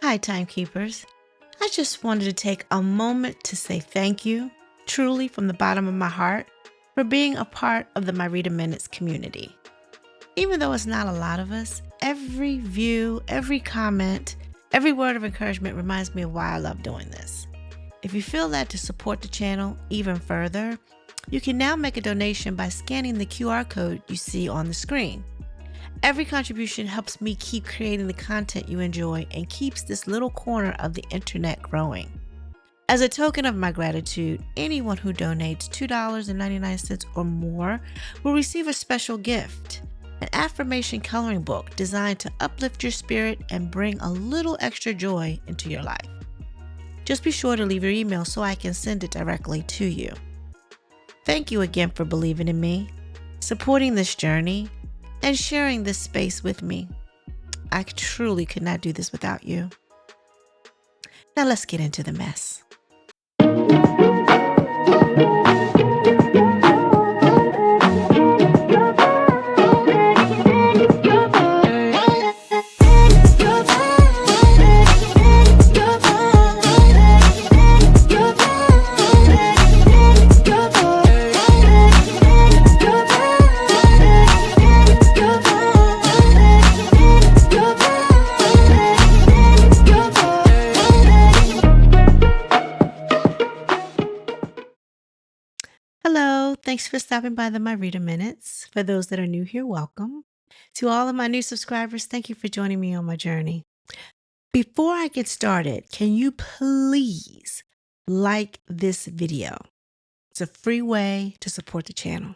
Hi, timekeepers. I just wanted to take a moment to say thank you, truly from the bottom of my heart, for being a part of the My Reader Minutes community. Even though it's not a lot of us, every view, every comment, every word of encouragement reminds me of why I love doing this. If you feel that to support the channel even further, you can now make a donation by scanning the QR code you see on the screen. Every contribution helps me keep creating the content you enjoy and keeps this little corner of the internet growing. As a token of my gratitude, anyone who donates $2.99 or more will receive a special gift, an affirmation coloring book designed to uplift your spirit and bring a little extra joy into your life. Just be sure to leave your email so I can send it directly to you. Thank you again for believing in me, supporting this journey, and sharing this space with me. I truly could not do this without you. Now let's get into the mess. Hello, thanks for stopping by the My Reader Minutes. For those that are new here, welcome. To all of my new subscribers, thank you for joining me on my journey. Before I get started, can you please like this video? It's a free way to support the channel.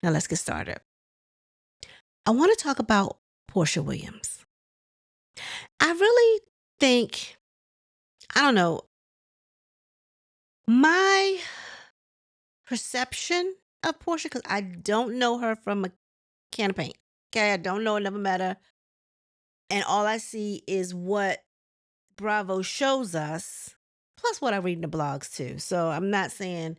Now let's get started. I want to talk about Porsha Williams. I really think, I don't know, my perception of Porsha, because I don't know her from a can of paint. Okay, I don't know, never met her. And all I see is what Bravo shows us, plus what I read in the blogs too. So I'm not saying,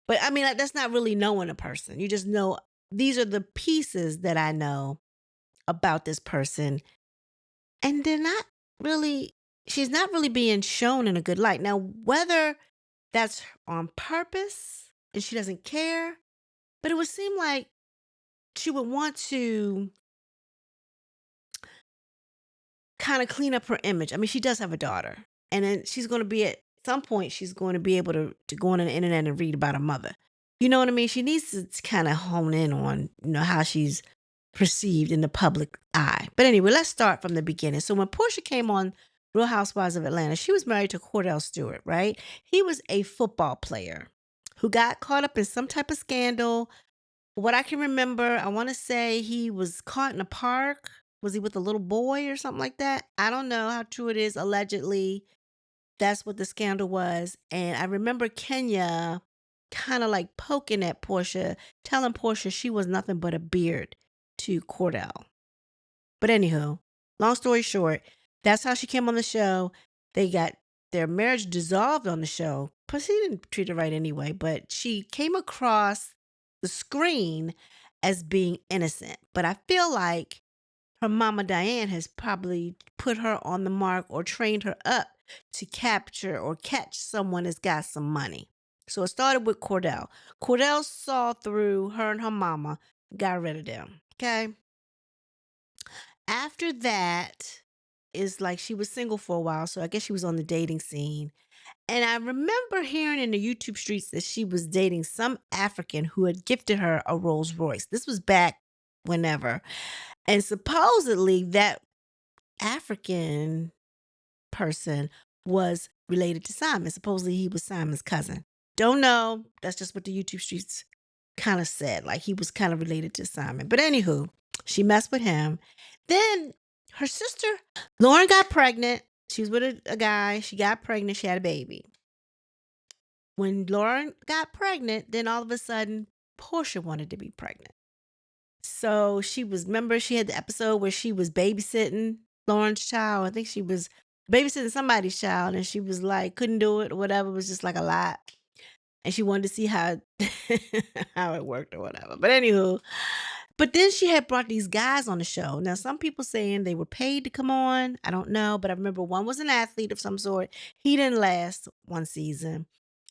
but I mean, that's not really knowing a person. You just know these are the pieces that I know about this person. And they're not really, she's not really being shown in a good light. Now, whether that's on purpose and she doesn't care, but it would seem like she would want to kind of clean up her image. I mean, she does have a daughter, and then she's going to be at some point, she's going to be able to go on the internet and read about her mother. You know what I mean? She needs to kind of hone in on, how she's perceived in the public eye. But anyway, let's start from the beginning. So when Porsha came on Real Housewives of Atlanta, she was married to Cordell Stewart, right? He was a football player who got caught up in some type of scandal. What I can remember, I want to say he was caught in a park. Was he with a little boy or something like that? I don't know how true it is. Allegedly, that's what the scandal was. And I remember Kenya kind of like poking at Porsha, telling Porsha she was nothing but a beard to Cordell. But anywho, long story short, that's how she came on the show. They got their marriage dissolved on the show. Plus, he didn't treat her right anyway, but she came across the screen as being innocent. But I feel like her mama Diane has probably put her on the mark or trained her up to capture or catch someone that's got some money. So it started with Cordell. Cordell saw through her and her mama, got rid of them. Okay. After that is like she was single for a while. So I guess she was on the dating scene. And I remember hearing in the YouTube streets that she was dating some African who had gifted her a Rolls Royce. This was back whenever. And supposedly that African person was related to Simon. Supposedly he was Simon's cousin. Don't know. That's just what the YouTube streets kind of said. Like he was kind of related to Simon. But anywho, she messed with him. Then her sister, Lauren, got pregnant. She was with a guy. She got pregnant. She had a baby. When Lauren got pregnant, then all of a sudden, Porsha wanted to be pregnant. So she was, remember, she had the episode where she was babysitting Lauren's child. I think she was babysitting somebody's child, and she was like, couldn't do it or whatever. It was just like a lot. And she wanted to see how how it worked or whatever. But anywho, But then she had brought these guys on the show. Now, some people saying they were paid to come on. I don't know, but I remember one was an athlete of some sort. He didn't last one season.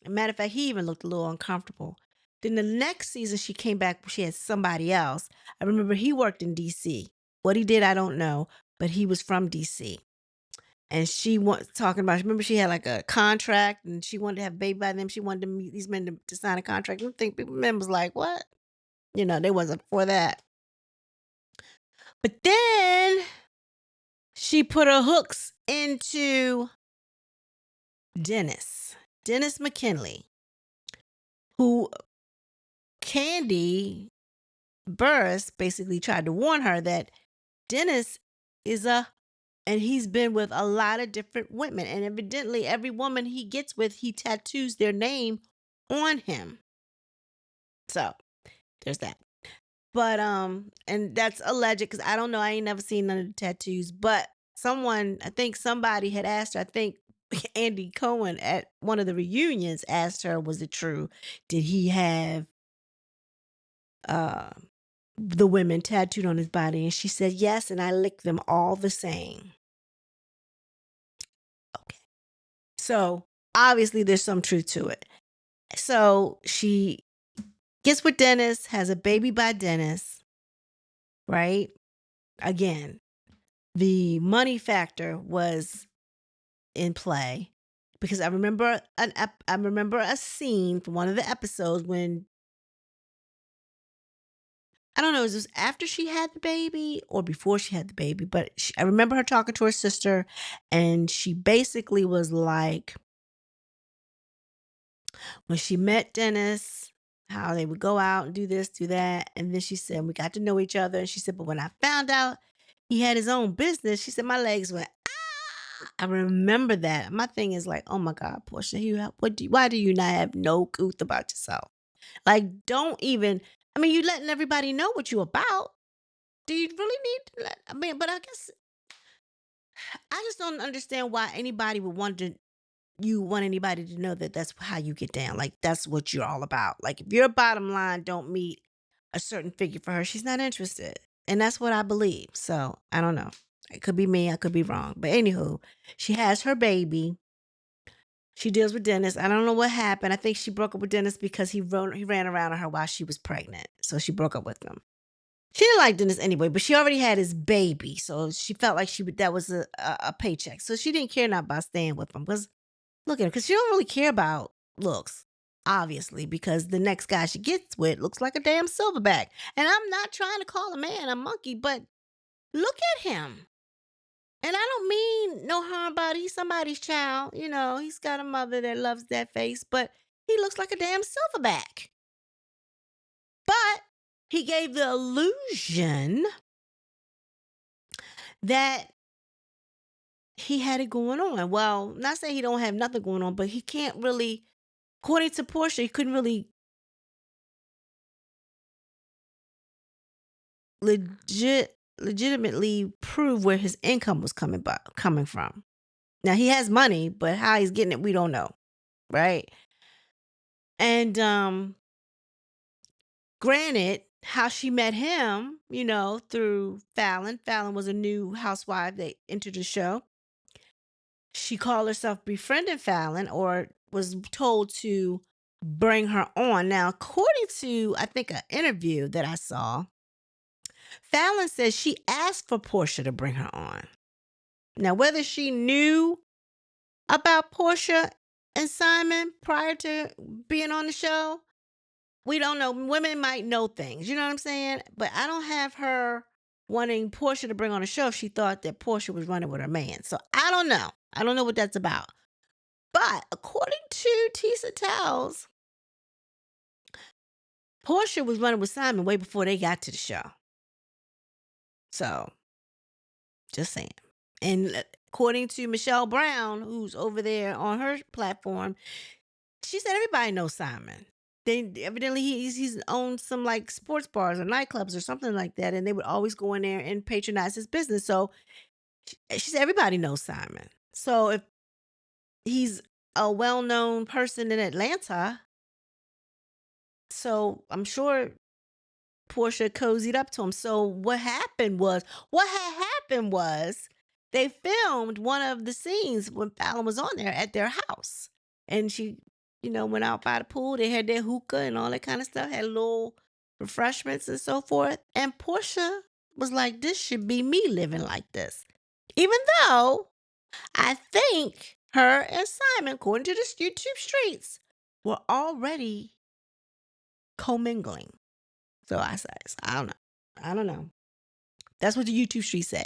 Matter of fact, he even looked a little uncomfortable. Then the next season she came back, she had somebody else. I remember he worked in DC. What he did, I don't know, but he was from DC. And she was talking about, remember she had like a contract and she wanted to have a baby by them. She wanted to meet these men to sign a contract. I think people men was like, what? They wasn't for that. But then she put her hooks into Dennis McKinley, who Candy Burris basically tried to warn her that Dennis and he's been with a lot of different women. And evidently, every woman he gets with, he tattoos their name on him. So there's that. But and that's alleged because I don't know. I ain't never seen none of the tattoos. But I think somebody had asked her. I think Andy Cohen at one of the reunions asked her, "Was it true? Did he have uh the women tattooed on his body?" And she said, "Yes, and I licked them all the same." Okay, so obviously there's some truth to it. So she gets with Dennis, has a baby by Dennis, right? Again, the money factor was in play because I remember a scene from one of the episodes when I don't know, it was after she had the baby or before she had the baby, but I remember her talking to her sister, and she basically was like, when she met Dennis, how they would go out and do this, do that, and then she said we got to know each other, and she said, but when I found out he had his own business, she said my legs went. I remember that. My thing is like, oh my God, Portia, why do you not have no couth about yourself? Like, don't even. I mean, you letting everybody know what you about. Do you really need to let? I mean, but I guess I just don't understand why anybody would want anybody to know that that's how you get down. Like that's what you're all about. Like if your bottom line don't meet a certain figure for her, she's not interested, and that's what I believe. So I don't know. It could be me. I could be wrong. But anywho, she has her baby. She deals with Dennis. I don't know what happened. I think she broke up with Dennis because he ran around on her while she was pregnant. So she broke up with him. She didn't like Dennis anyway, but she already had his baby, so she felt like that was a paycheck. So she didn't care not about staying with him. Because look at her, because she don't really care about looks, obviously, because the next guy she gets with looks like a damn silverback. And I'm not trying to call a man a monkey, but look at him. And I don't mean no harm about it. He's somebody's child. He's got a mother that loves that face, but he looks like a damn silverback. But he gave the illusion that he had it going on. Well, not saying he don't have nothing going on, but he can't really, according to Portia, he couldn't really legitimately prove where his income was coming from. Now he has money, but how he's getting it, we don't know, right? And granted, how she met him, through Fallon. Fallon was a new housewife that entered the show. She called herself befriending Fallon, or was told to bring her on. Now, according to, I think, an interview that I saw, Fallon says she asked for Portia to bring her on. Now, whether she knew about Portia and Simon prior to being on the show, we don't know. Women might know things, you know what I'm saying? But I don't have her wanting Portia to bring on the show if she thought that Portia was running with her man. So I don't know. I don't know what that's about. But according to Tisa Tells, Portia was running with Simon way before they got to the show. So, just saying. And according to Michelle Brown, who's over there on her platform, she said everybody knows Simon. They evidently he's owned some like sports bars or nightclubs or something like that, and they would always go in there and patronize his business. So she said everybody knows Simon. So if he's a well-known person in Atlanta, so I'm sure Porsha cozied up to him. So what had happened was they filmed one of the scenes when Fallon was on there at their house. And she, went out by the pool. They had their hookah and all that kind of stuff, had little refreshments and so forth. And Porsha was like, this should be me living like this. Even though I think her and Simon, according to the YouTube streets, were already commingling. So I don't know. I don't know. That's what the YouTube streets say.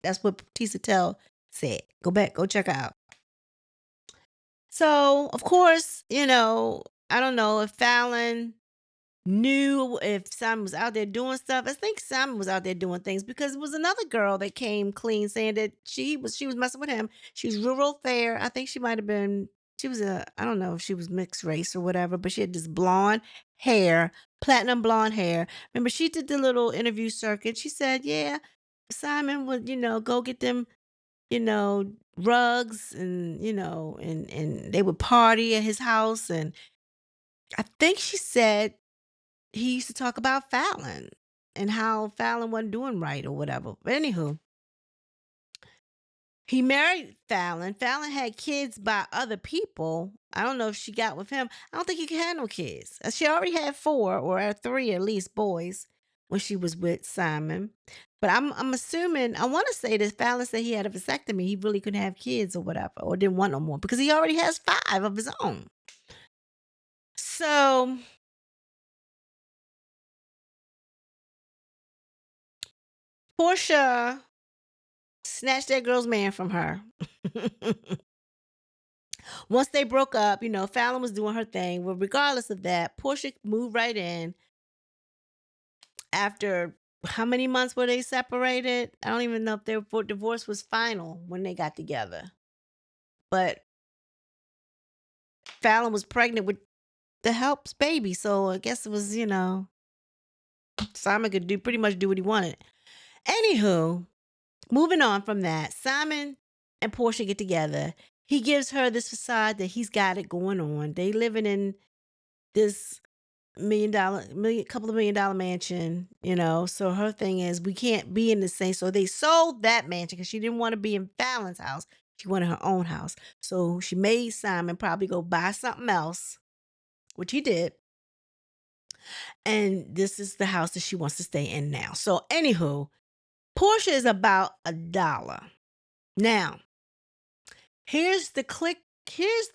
That's what Tisa Tell said. Go back, go check her out. So, of course, I don't know if Fallon knew if Simon was out there doing stuff. I think Simon was out there doing things because it was another girl that came clean saying that she was messing with him. She was real fair. I think she might have been she was I don't know if she was mixed race or whatever, but she had this blonde hair, platinum blonde hair. Remember, she did the little interview circuit. She said, yeah, Simon would, go get them, rugs and, and they would party at his house. And I think she said he used to talk about Fallon and how Fallon wasn't doing right or whatever. But anywho, he married Fallon. Fallon had kids by other people. I don't know if she got with him. I don't think he could have no kids. She already had 4 or 3 at least boys when she was with Simon. But I'm assuming, I want to say that Fallon said he had a vasectomy. He really couldn't have kids or whatever, or didn't want no more because he already has 5 of his own. So Porsha snatched that girl's man from her. Once they broke up, Fallon was doing her thing. Well, regardless of that, Porsha moved right in after how many months were they separated? I don't even know if their divorce was final when they got together. But Fallon was pregnant with the Helps baby, so I guess it was, Simon could pretty much do what he wanted. Anywho, moving on from that, Simon and Porsha get together. He gives her this facade that he's got it going on. They living in this couple of $1 million mansion, So her thing is we can't be in the same. So they sold that mansion because she didn't want to be in Fallon's house. She wanted her own house. So she made Simon probably go buy something else, which he did. And this is the house that she wants to stay in now. So anywho, Porsha is about $1. Now, here's the click. Here's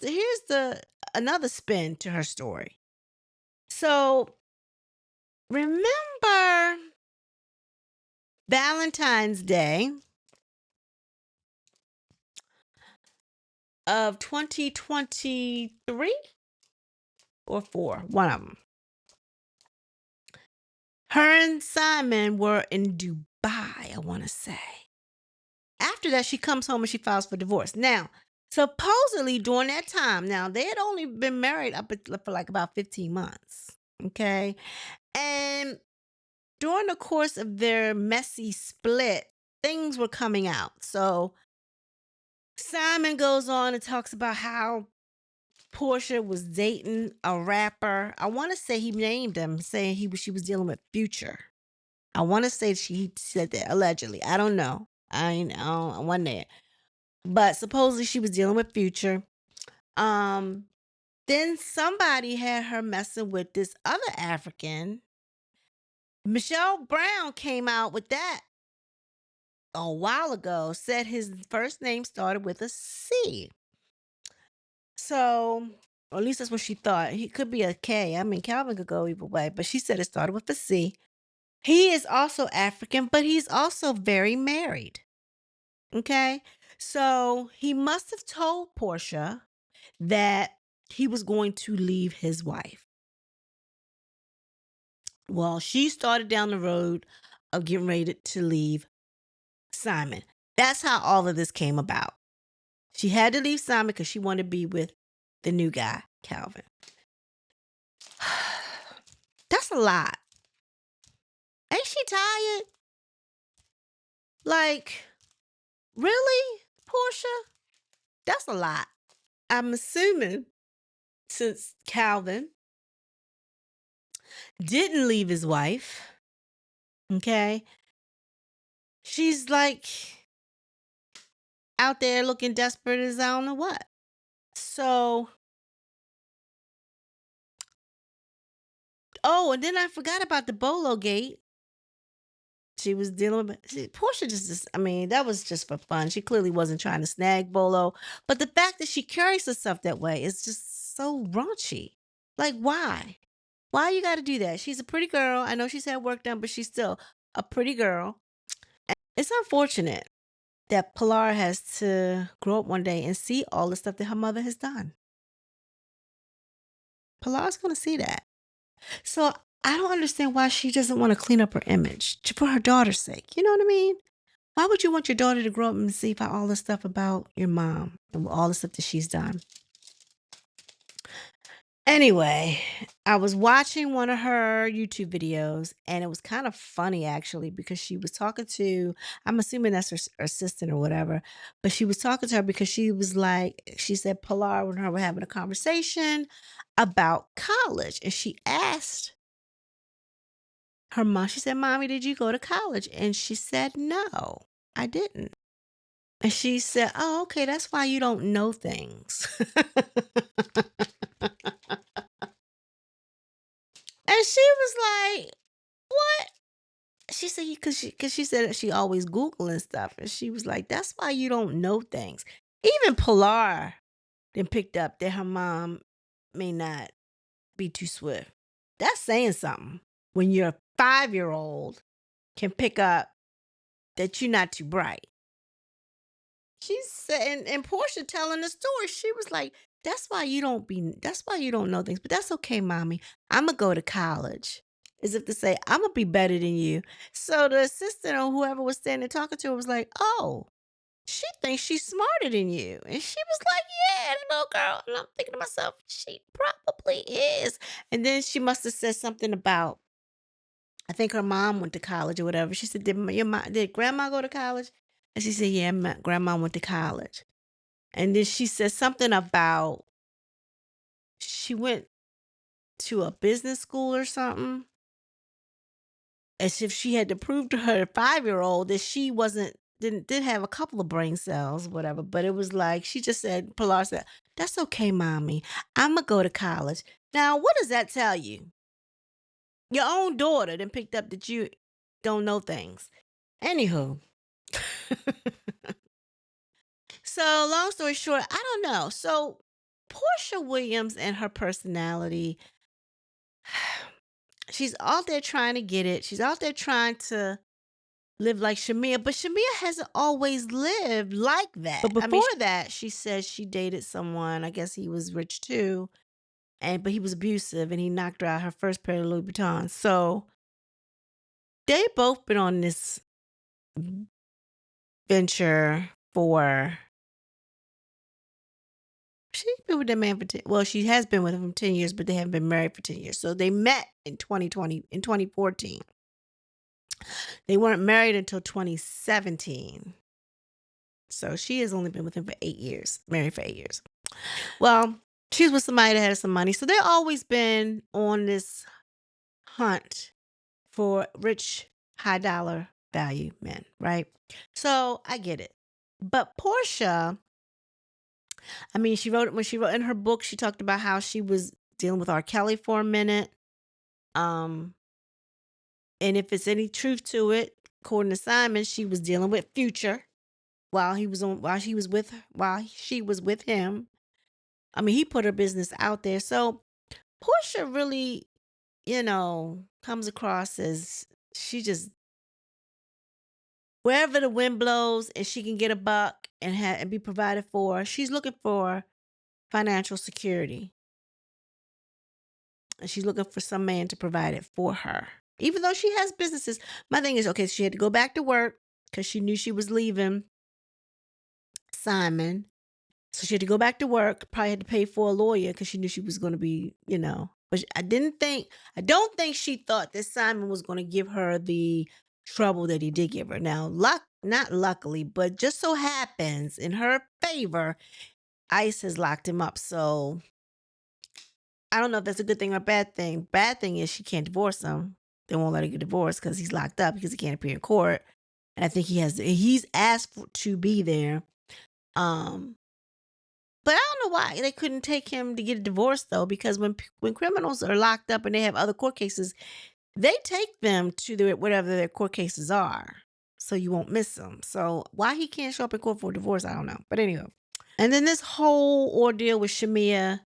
the another spin to her story. So remember Valentine's Day of 2023 or 4, one of them. Her and Simon were in Dubai, I want to say. After that, she comes home and she files for divorce. Now, supposedly during that time, now they had only been married for like about 15 months. Okay. And during the course of their messy split, things were coming out. So Simon goes on and talks about how Porsha was dating a rapper. I want to say he named him, saying she was dealing with Future. I want to say she said that allegedly. I don't know. I wasn't there, but supposedly she was dealing with Future. Then somebody had her messing with this other African. Michelle Brown came out with that a while ago. Said his first name started with a C. So, or at least that's what she thought. He could be a K. I mean, Calvin could go either way, but she said it started with a C. He is also African, but he's also very married. Okay. So he must have told Porsha that he was going to leave his wife. Well, she started down the road of getting ready to leave Simon. That's how all of this came about. She had to leave Simon because she wanted to be with the new guy, Calvin. That's a lot. Ain't she tired? Like, really, Porsha? That's a lot. I'm assuming since Calvin didn't leave his wife. Okay. She's like out there looking desperate as I don't know what. So, oh, and then I forgot about the Bolo Gate. She was dealing with Portia just I mean, that was just for fun. She clearly wasn't trying to snag Bolo. But the fact that she carries herself that way is just so raunchy. Like, why? Why you gotta do that? She's a pretty girl. I know she's had work done, but she's still a pretty girl. It's unfortunate that Pilar has to grow up one day and see all the stuff that her mother has done. Pilar's gonna see that. So I don't understand why she doesn't want to clean up her image for her daughter's sake. You know what I mean? Why would you want your daughter to grow up and see about all the stuff about your mom and all the stuff that she's done? Anyway, I was watching one of her YouTube videos and it was kind of funny actually because she was talking to, I'm assuming that's her assistant or whatever, but she was talking to her because she was like, she said Pilar and her were having a conversation about college and she asked her mom, she said, Mommy, did you go to college? And she said, No, I didn't. And she said, Oh, okay, that's why you don't know things. And she was like, What? She said, Because she said that she always Googling stuff. And she was like, That's why you don't know things. Even Pilar then picked up that her mom may not be too swift. That's saying something when your 5-year-old can pick up that you're not too bright. She said, and Portia telling the story, she was like, that's why you don't know things, but that's okay, mommy. I'ma go to college. As if to say, I'ma be better than you. So the assistant or whoever was standing talking to her was like, oh, she thinks she's smarter than you. And she was like, yeah, little girl. And I'm thinking to myself, she probably is. And then she must have said something about, I think her mom went to college or whatever. She said, did grandma go to college? And she said, yeah, grandma went to college. And then she said something about she went to a business school or something, as if she had to prove to her 5-year-old that she wasn't did have a couple of brain cells, whatever. But it was like she just said, Pilar said, "That's okay, mommy. I'ma go to college." Now, what does that tell you? Your own daughter then picked up that you don't know things. Anywho, so long story short, I don't know. So Porsha Williams and her personality, she's out there trying to get it. She's out there trying to live like Shamia, but Shamia hasn't always lived like that. But before that, she says she dated someone. I guess he was rich too, but he was abusive and he knocked her out her first pair of Louis Vuittons. So they both been on this venture for. She's been with that man for 10, well, she has been with him for 10 years, but they haven't been married for 10 years. So they met in 2014. They weren't married until 2017. So she has only been with him for 8 years, married for 8 years. Well, she's with somebody that has some money. So they've always been on this hunt for rich, high dollar value men, right? So I get it. But Portia, I mean, when she wrote in her book, she talked about how she was dealing with R. Kelly for a minute. Um, and if it's any truth to it, according to Simon, she was dealing with Future while she was with him. I mean, he put her business out there. So Portia really, comes across as she just wherever the wind blows and she can get a buck and be provided for, she's looking for financial security. And she's looking for some man to provide it for her. Even though she has businesses. My thing is, okay, she had to go back to work because she knew she was leaving Simon. So she had to go back to work, probably had to pay for a lawyer because she knew she was going to be, But I don't think she thought that Simon was going to give her the trouble that he did give her. Now, not luckily, but just so happens in her favor, ICE has locked him up. So I don't know if that's a good thing or a bad thing. Bad thing is she can't divorce him. They won't let her get divorced because he's locked up because he can't appear in court. And I think he's asked to be there. Um, but I don't know why they couldn't take him to get a divorce though, because when criminals are locked up and they have other court cases, they take them to whatever their court cases are, so you won't miss them. So why he can't show up in court for a divorce, I don't know. But anyway, and then this whole ordeal with Shamia,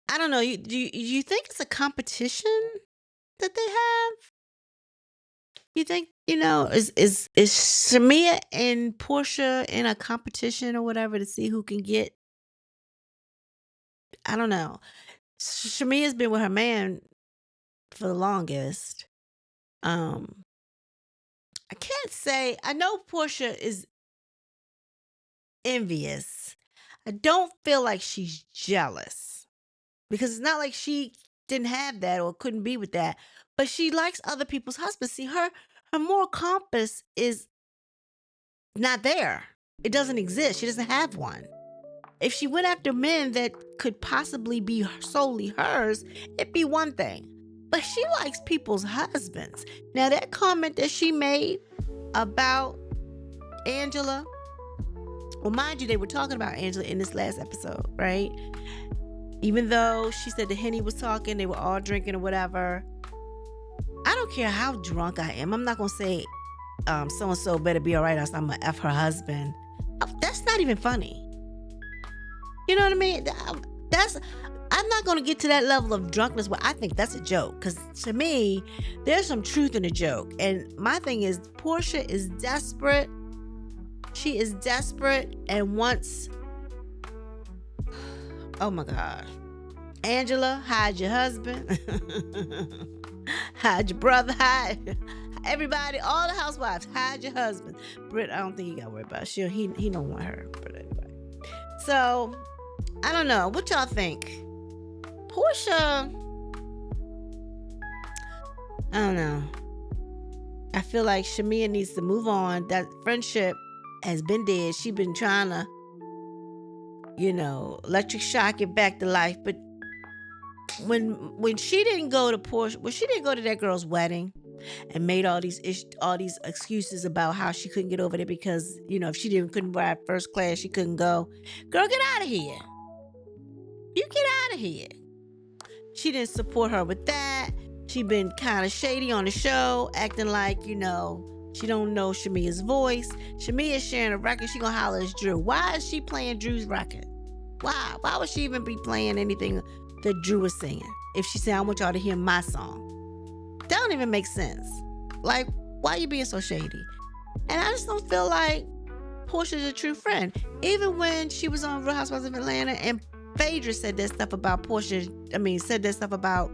I don't know. You think it's a competition that they have? You think is Shamia and Portia in a competition or whatever to see who can get? I don't know. Shamia's been with her man for the longest. Um, I can't say. I know Portia is envious. I don't feel like she's jealous because it's not like she didn't have that or couldn't be with that, but she likes other people's husbands. See, her moral compass is not there. It doesn't exist. She doesn't have one. If she went after men that could possibly be solely hers, it'd be one thing. But she likes people's husbands. Now, that comment that she made about Angela, well, mind you, they were talking about Angela in this last episode, right? Even though she said the Henny was talking, they were all drinking or whatever. I don't care how drunk I am. I'm not going to say so-and-so better be all right, else I'm going to F her husband. That's not even funny. You know what I mean? I'm not going to get to that level of drunkenness where I think that's a joke. Because to me, there's some truth in a joke. And my thing is, Portia is desperate. She is desperate and wants... Oh my God. Angela, hide your husband. Hide your brother. Hide everybody. All the housewives, hide your husband. Britt, I don't think he got worried about it. He don't want her. But anyway. So... I don't know. What y'all think? Portia, I don't know. I feel like Shamia needs to move on. That friendship has been dead. She's been trying to, electric shock it back to life. But when she didn't go to Portia, when she didn't go to that girl's wedding and made all these excuses about how she couldn't get over there because, if she couldn't ride first class, she couldn't go. Girl, get out of here. You get out of here. She didn't support her with that. She been kind of shady on the show, acting like, she don't know Shamia's voice. Shamia's sharing a record. She gonna holler at Drew. Why is she playing Drew's record? Why? Why would she even be playing anything that Drew was singing? If she said, I want y'all to hear my song. That don't even make sense. Like, why are you being so shady? And I just don't feel like Portia's a true friend. Even when she was on Real Housewives of Atlanta and Phaedra said that stuff about said that stuff about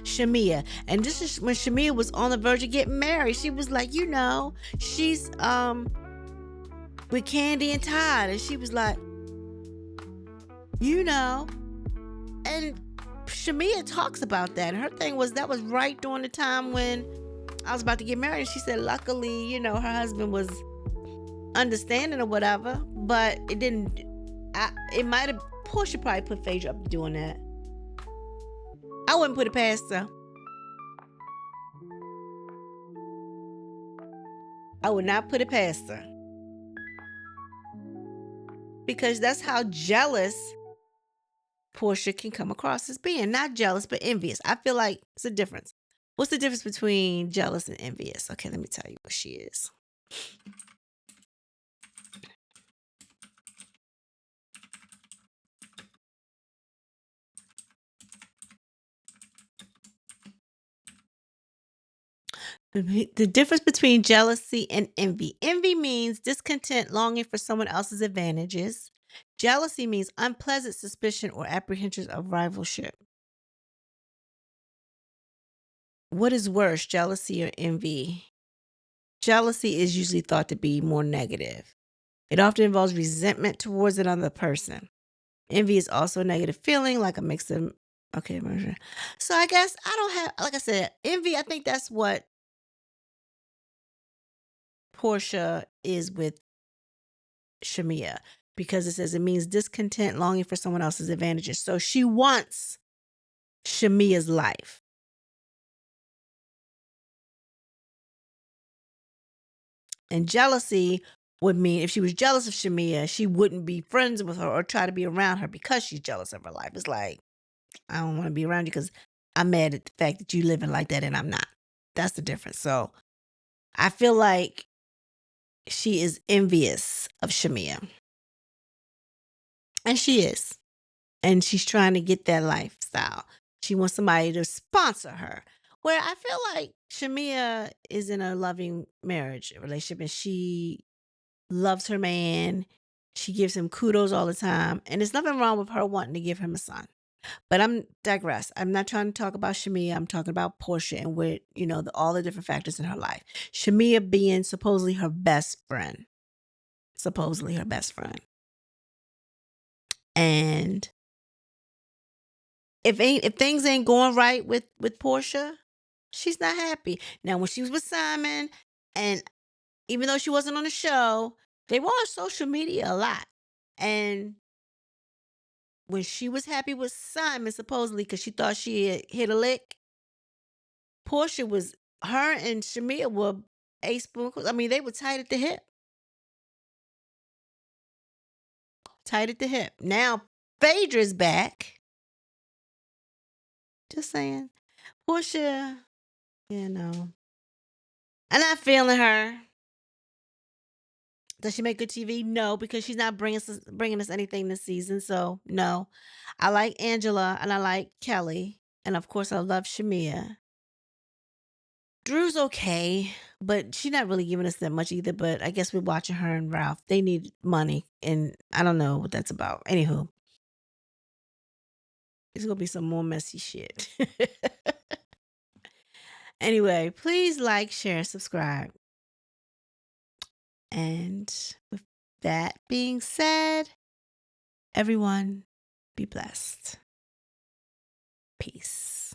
Shamia. And this is when Shamia was on the verge of getting married. She was like, she's with Candy and Todd. And she was like, and Shamia talks about that. And her thing was that was right during the time when I was about to get married. And she said, luckily, her husband was understanding or whatever, but it didn't, it might have, Portia probably put Phaedra up to doing that. I wouldn't put it past her. I would not put it past her. Because that's how jealous Portia can come across as being. Not jealous, but envious. I feel like it's a difference. What's the difference between jealous and envious? Okay, let me tell you what she is. The difference between jealousy and envy. Envy means discontent, longing for someone else's advantages. Jealousy means unpleasant suspicion or apprehensions of rivalship. What is worse, jealousy or envy? Jealousy is usually thought to be more negative. It often involves resentment towards another person. Envy is also a negative feeling, like a mix of, okay, so I guess I don't have, like I said, envy, I think that's what Portia is with Shamia, because it says it means discontent, longing for someone else's advantages. So she wants Shamia's life. And jealousy would mean if she was jealous of Shamia, she wouldn't be friends with her or try to be around her because she's jealous of her life. It's like, I don't want to be around you because I'm mad at the fact that you living like that and I'm not. That's the difference. So I feel like she is envious of Shamia. And she is. And she's trying to get that lifestyle. She wants somebody to sponsor her. Where I feel like Shamia is in a loving marriage relationship and she loves her man. She gives him kudos all the time. And there's nothing wrong with her wanting to give him a son. But I'm digress. I'm not trying to talk about Shamia. I'm talking about Porsha and where, all the different factors in her life. Shamia being supposedly her best friend. Supposedly her best friend. And if things ain't going right with Porsha, she's not happy. Now, when she was with Simon, and even though she wasn't on the show, they were on social media a lot. And when she was happy with Simon, supposedly, because she thought she had hit a lick, Porsha was, her and Shamia were ace spoon. I mean, they were tight at the hip. Tight at the hip. Now, Phaedra's back. Just saying. Porsha, I'm not feeling her. Does she make good TV? No, because she's not bringing us anything this season. So, no. I like Angela and I like Kelly. And of course, I love Shamia. Drew's okay, but she's not really giving us that much either. But I guess we're watching her and Ralph. They need money, and I don't know what that's about. Anywho, it's gonna be some more messy shit. Anyway, please like, share, subscribe. And with that being said, everyone be blessed. Peace.